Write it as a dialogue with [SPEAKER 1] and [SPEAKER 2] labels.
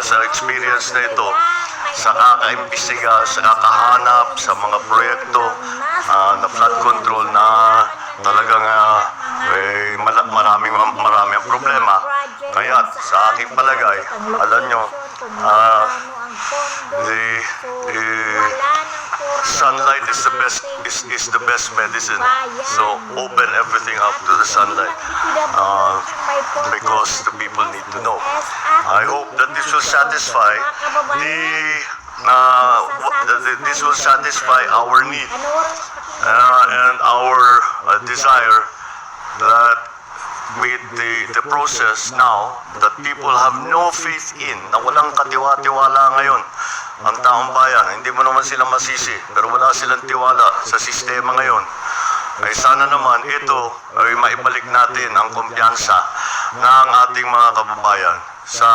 [SPEAKER 1] sa experience na ito, sa kakaimbestiga, sa kakahanap, sa mga proyekto na flood control na talagang maraming problema. Kaya sa aking palagay, alam nyo, the sunlight is the best medicine. So open everything up to the sunlight because the people need to know. I hope that this will satisfy our need and our desire that with the process now that people have no faith in, na walang katiwa-tiwala ngayon ang taong bayan. Hindi mo naman sila masisi, pero wala silang tiwala sa sistema ngayon. Ay sana naman ito ay maibalik natin ang kumpiyansa ng ating mga kababayan sa